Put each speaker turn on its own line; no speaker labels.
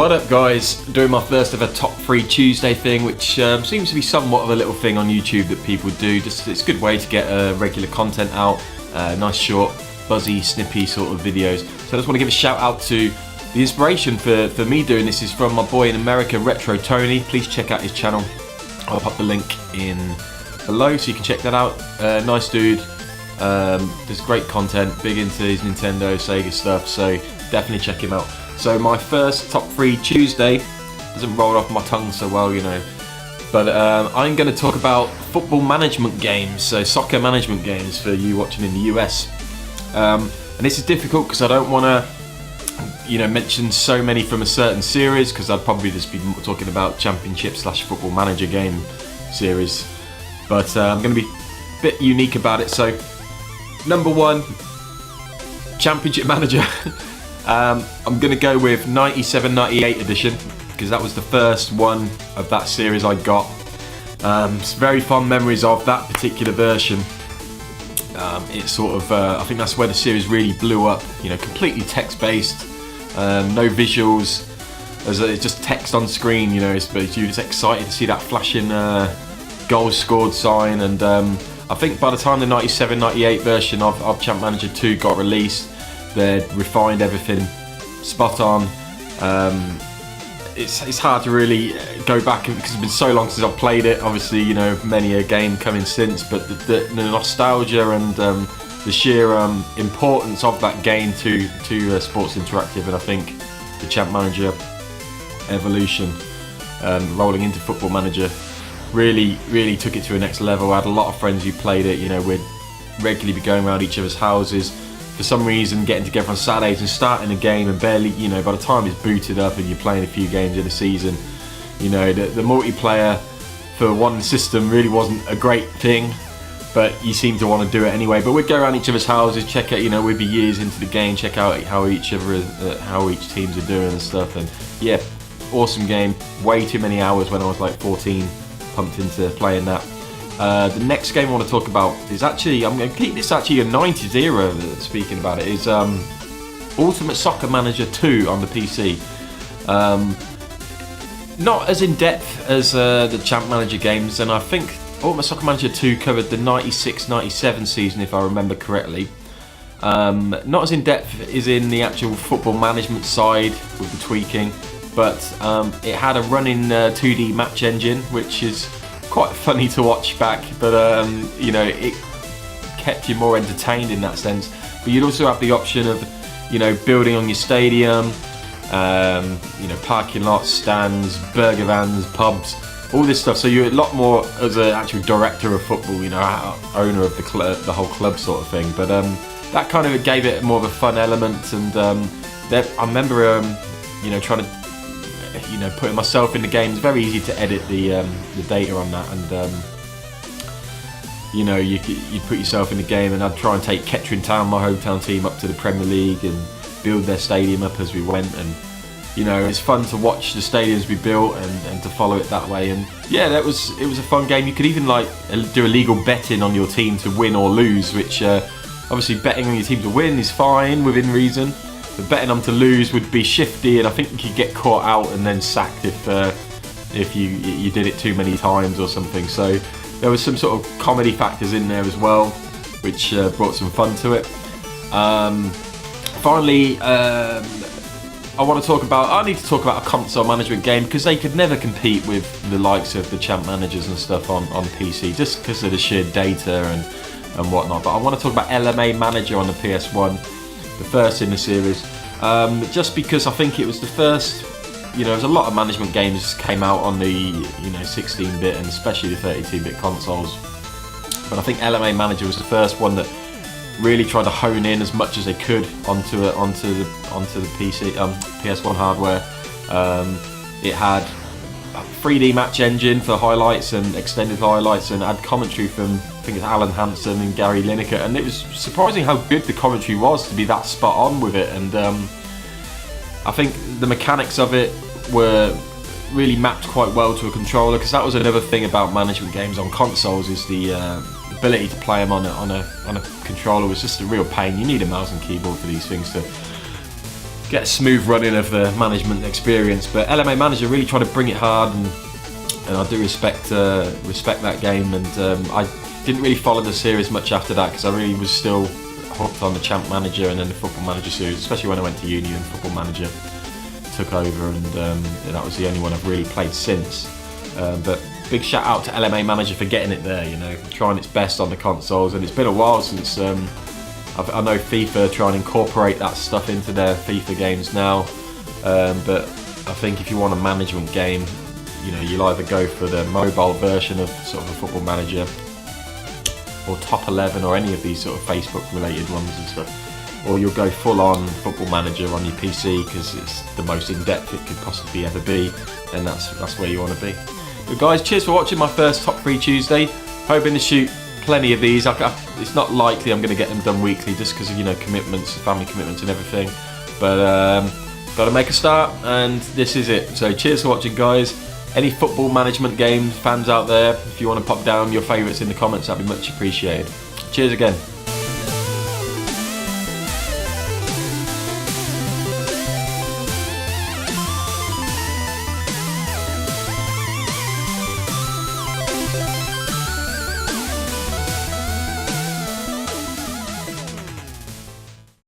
What up guys, doing my first ever top 3 Tuesday thing, which seems to be somewhat of a little thing on YouTube that people do. It's a good way to get regular content out, nice short, buzzy, snippy sort of videos. So I just want to give a shout out to the inspiration for me doing this is from my boy in America, Retro Tony. Please check out his channel. I'll pop the link in below so you can check that out. Nice dude, does great content, big into his Nintendo, Sega stuff, so definitely check him out. So my first top 3 Tuesday doesn't roll off my tongue so well, you know, but I'm going to talk about football management games, so soccer management games for you watching in the US. And this is difficult because I don't want to, mention so many from a certain series, because I'd probably just be talking about Championship / Football Manager game series. But I'm going to be a bit unique about it. So, number 1, Championship Manager. I'm going to go with 97-98 edition, because that was the first one of that series I got. It's very fond memories of that particular version. It's sort of, I think that's where the series really blew up, completely text-based, no visuals, it's just text on screen, but you're just excited to see that flashing goals scored sign. And I think by the time the 97-98 version of Champ Manager 2 got released, they'd refined everything spot on. It's hard to really go back because it's been so long since I've played it. Obviously, many a game coming since, but the nostalgia and the sheer importance of that game to Sports Interactive, and I think the Champ Manager evolution, rolling into Football Manager, really took it to a next level. I had a lot of friends who played it. We'd regularly be going around each other's houses. For some reason, getting together on Saturdays and starting a game, and barely, by the time it's booted up and you're playing a few games in a season, the multiplayer for one system really wasn't a great thing, but you seem to want to do it anyway. But we'd go around each other's houses, check out, we'd be years into the game, check out how each teams are doing and stuff. And yeah, awesome game. Way too many hours when I was like 14, pumped into playing that. The next game I want to talk about is actually, I'm going to keep this actually a 90s era, speaking about it, is Ultimate Soccer Manager 2 on the PC. Not as in-depth as the Champ Manager games, and I think Ultimate Soccer Manager 2 covered the 96-97 season, if I remember correctly. Not as in-depth as in the actual football management side with the tweaking, but it had a running 2D match engine, which is quite funny to watch back, but it kept you more entertained in that sense. But you'd also have the option of building on your stadium, parking lots, stands, burger vans, pubs, all this stuff. So you're a lot more as an actual director of football, owner of the whole club sort of thing. But that kind of gave it more of a fun element. And I remember trying to putting myself in the game. It's very easy to edit the data on that, and you'd put yourself in the game, and I'd try and take Kettering Town, my hometown team, up to the Premier League and build their stadium up as we went. And it's fun to watch the stadiums be built and to follow it that way. And yeah, it was a fun game. You could even do illegal betting on your team to win or lose, which obviously betting on your team to win is fine within reason. But betting them to lose would be shifty, and I think you could get caught out and then sacked if you did it too many times or something. So there was some sort of comedy factors in there as well, which brought some fun to it. Finally, I need to talk about a console management game, because they could never compete with the likes of the Champ Managers and stuff on PC, just because of the sheer data and whatnot. But I want to talk about LMA Manager on the PS1. The first in the series, just because I think it was the first. There's a lot of management games came out on the 16-bit and especially the 32-bit consoles, but I think LMA Manager was the first one that really tried to hone in as much as they could onto the PC PS1 hardware. It had a 3D match engine for highlights and extended highlights, and had commentary from, I think it's Alan Hansen and Gary Lineker, and it was surprising how good the commentary was to be that spot on with it. And I think the mechanics of it were really mapped quite well to a controller, because that was another thing about management games on consoles, is the ability to play them on a controller was just a real pain. You need a mouse and keyboard for these things to get a smooth running of the management experience. But LMA Manager really tried to bring it hard, and I do respect that game. And I didn't really follow the series much after that because I really was still hooked on the Champ Manager and then the Football Manager series, especially when I went to uni and Football Manager took over, and that was the only one I've really played since. But big shout out to LMA Manager for getting it there, you know, trying its best on the consoles. And it's been a while since I know FIFA try and incorporate that stuff into their FIFA games now, but I think if you want a management game, you know, you'll either go for the mobile version of sort of a Football Manager or Top 11 or any of these sort of Facebook related ones and stuff, or you'll go full on Football Manager on your PC because it's the most in-depth it could possibly ever be, and that's where you want to be. But guys, cheers for watching my first Top 3 Tuesday. Hoping to shoot plenty of these. It's not likely I'm going to get them done weekly just because of, you know, commitments, family commitments and everything, but got to make a start, and this is it. So cheers for watching, guys. Any football management game fans out there, if you want to pop down your favourites in the comments, that'd be much appreciated. Cheers again.